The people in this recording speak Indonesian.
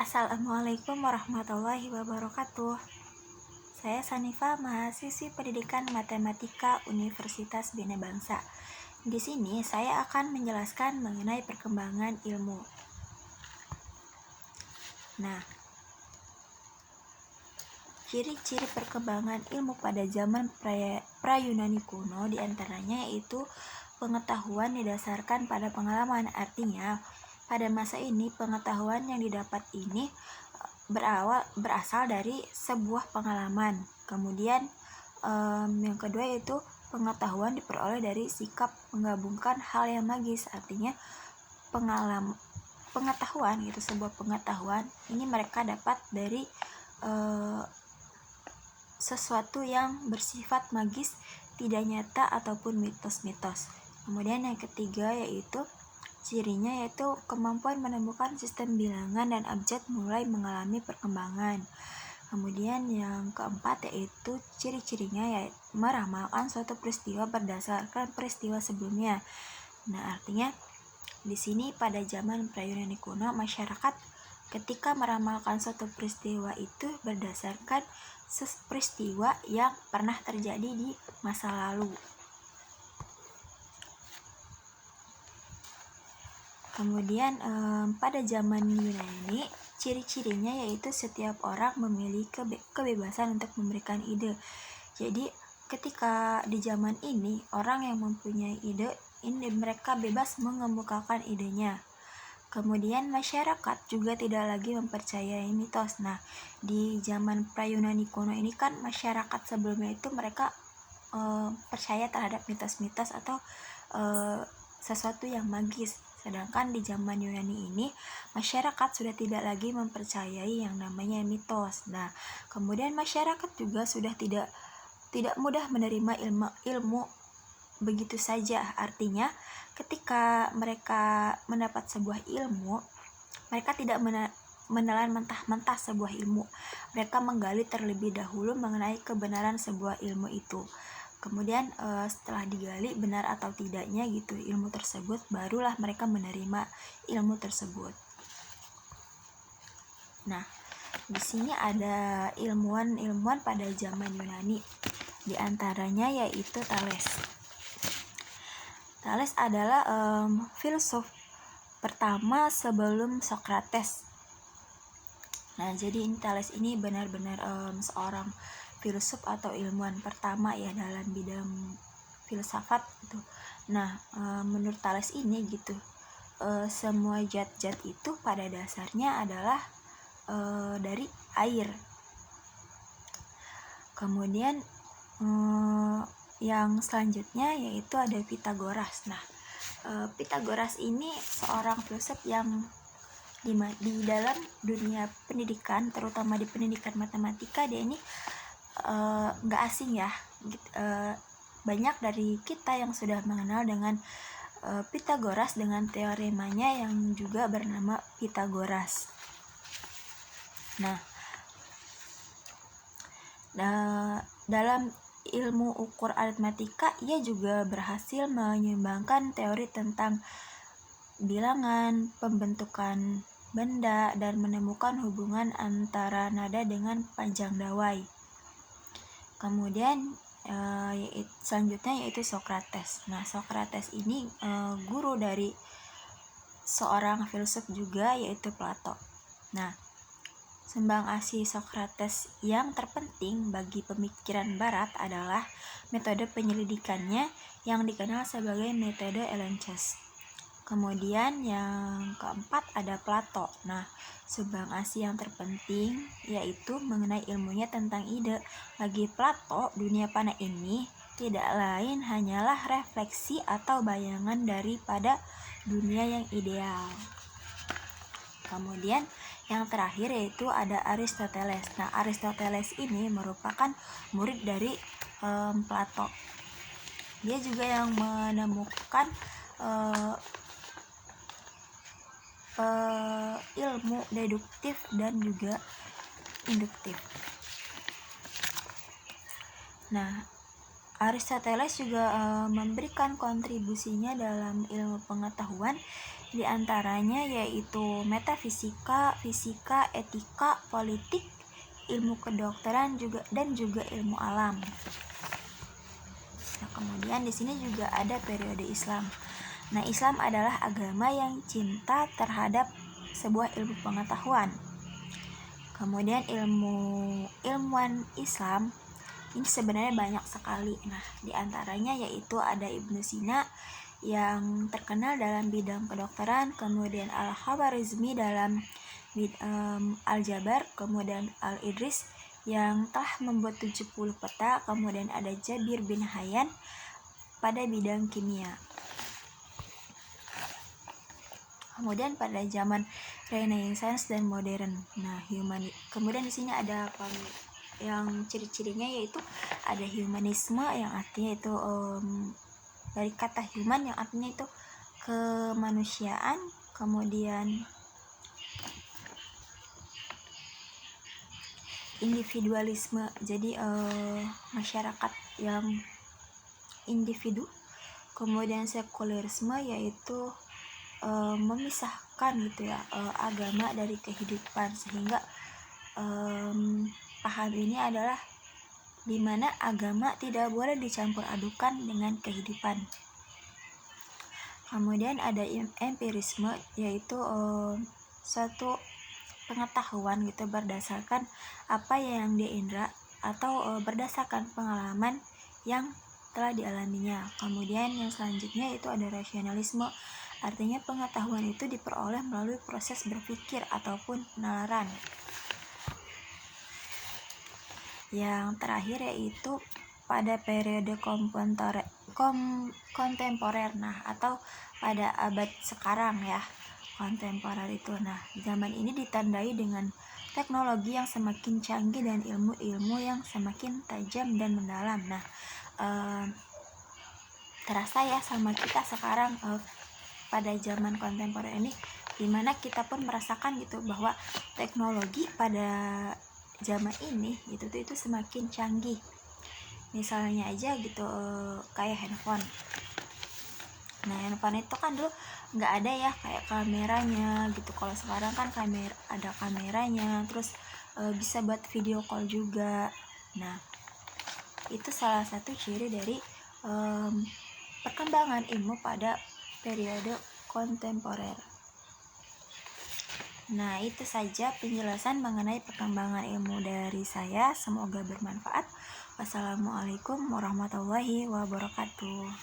Assalamualaikum warahmatullahi wabarakatuh. Saya Sanifa, mahasiswi Pendidikan Matematika Universitas Bina Bangsa. Di sini saya akan menjelaskan mengenai perkembangan ilmu. Nah, ciri-ciri perkembangan ilmu pada zaman pra-Yunani kuno diantaranya yaitu pengetahuan didasarkan pada pengalaman. Artinya, pada masa ini pengetahuan yang didapat ini berasal dari sebuah pengalaman. Kemudian yang kedua yaitu pengetahuan diperoleh dari sikap menggabungkan hal yang magis. Artinya pengetahuan gitu, sebuah pengetahuan ini mereka dapat dari sesuatu yang bersifat magis, tidak nyata ataupun mitos-mitos. Kemudian yang ketiga yaitu cirinya yaitu kemampuan menemukan sistem bilangan dan abjad mulai mengalami perkembangan. Kemudian yang keempat yaitu ciri-cirinya yaitu meramalkan suatu peristiwa berdasarkan peristiwa sebelumnya. Nah, artinya di sini pada zaman pra-Yunani kuno, masyarakat ketika meramalkan suatu peristiwa itu berdasarkan peristiwa yang pernah terjadi di masa lalu. Kemudian pada zaman Yunani, ciri-cirinya yaitu setiap orang memiliki kebebasan untuk memberikan ide. Jadi ketika di zaman ini, orang yang mempunyai ide, ini mereka bebas mengemukakan idenya. Kemudian masyarakat juga tidak lagi mempercayai mitos. Nah, di zaman pra-Yunani kuno ini kan masyarakat sebelumnya itu mereka percaya terhadap mitos-mitos atau sesuatu yang magis. Sedangkan di zaman Yunani ini masyarakat sudah tidak lagi mempercayai yang namanya mitos. Nah, kemudian masyarakat juga sudah tidak mudah menerima ilmu begitu saja. Artinya ketika mereka mendapat sebuah ilmu, mereka tidak menelan mentah-mentah sebuah ilmu. Mereka menggali terlebih dahulu mengenai kebenaran sebuah ilmu itu. Kemudian setelah digali benar atau tidaknya gitu ilmu tersebut, barulah mereka menerima ilmu tersebut. Nah, di sini ada ilmuwan pada zaman Yunani. Di antaranya yaitu Thales. Thales adalah filsuf pertama sebelum Socrates. Nah, jadi Thales ini benar-benar seorang filsuf atau ilmuwan pertama ya dalam bidang filsafat gitu. Nah, menurut Thales ini gitu, semua zat-zat itu pada dasarnya adalah dari air. Kemudian yang selanjutnya yaitu ada Pythagoras. Nah, Pythagoras ini seorang filsuf yang di dalam dunia pendidikan, terutama di pendidikan matematika, dia ini nggak asing ya. Banyak dari kita yang sudah mengenal dengan Pythagoras dengan teoremanya yang juga bernama Pythagoras. Nah, dalam ilmu ukur aritmatika, ia juga berhasil menyumbangkan teori tentang bilangan, pembentukan benda, dan menemukan hubungan antara nada dengan panjang dawai. Kemudian selanjutnya yaitu Socrates. Nah, Socrates ini guru dari seorang filsuf juga yaitu Plato. Nah, sumbang asi Socrates yang terpenting bagi pemikiran Barat adalah metode penyelidikannya yang dikenal sebagai metode Elenches. Kemudian yang keempat ada Plato. Nah, sumbang asi yang terpenting yaitu mengenai ilmunya tentang ide. Bagi Plato, dunia panah ini tidak lain hanyalah refleksi atau bayangan daripada dunia yang ideal. Kemudian yang terakhir yaitu ada Aristoteles. Nah, Aristoteles ini merupakan murid dari Plato. Dia juga yang menemukan ilmu deduktif dan juga induktif. Nah, Aristoteles juga memberikan kontribusinya dalam ilmu pengetahuan, Di antaranya yaitu metafisika, fisika, etika, politik, ilmu kedokteran dan juga ilmu alam. Nah, kemudian di sini juga ada periode Islam. Nah, Islam adalah agama yang cinta terhadap sebuah ilmu pengetahuan. Kemudian ilmuwan Islam ini sebenarnya banyak sekali. Nah, di antaranya yaitu ada Ibnu Sina yang terkenal dalam bidang kedokteran, kemudian Al-Khawarizmi dalam aljabar, kemudian Al-Idris yang telah membuat 70 peta, kemudian ada Jabir bin Hayyan pada bidang kimia. Kemudian pada zaman Renaissance dan modern. Nah, kemudian di sini ada yang ciri-cirinya yaitu ada humanisme yang artinya itu dari kata human yang artinya itu kemanusiaan, kemudian individualisme, jadi masyarakat yang individu. Kemudian sekulerisme yaitu memisahkan gitu ya agama dari kehidupan, sehingga paham ini adalah dimana agama tidak boleh dicampur adukan dengan kehidupan. Kemudian ada empirisme yaitu suatu pengetahuan gitu berdasarkan apa yang diindra atau berdasarkan pengalaman yang telah dialaminya. Kemudian yang selanjutnya itu ada rasionalisme, artinya pengetahuan itu diperoleh melalui proses berpikir ataupun penalaran. Yang terakhir yaitu pada periode kontemporer, nah atau pada abad sekarang ya, kontemporer itu. Nah, zaman ini ditandai dengan teknologi yang semakin canggih dan ilmu-ilmu yang semakin tajam dan mendalam. Nah, terasa ya sama kita sekarang pada zaman kontemporer ini, dimana kita pun merasakan gitu bahwa teknologi pada zaman ini itu semakin canggih. Misalnya aja gitu kayak handphone. Nah, handphone itu kan dulu nggak ada ya kayak kameranya gitu. Kalau sekarang kan ada kameranya, terus bisa buat video call juga. Nah, itu salah satu ciri dari perkembangan ilmu pada periode kontemporer. Nah, itu saja penjelasan mengenai perkembangan ilmu dari saya. Semoga bermanfaat. Wassalamualaikum warahmatullahi wabarakatuh.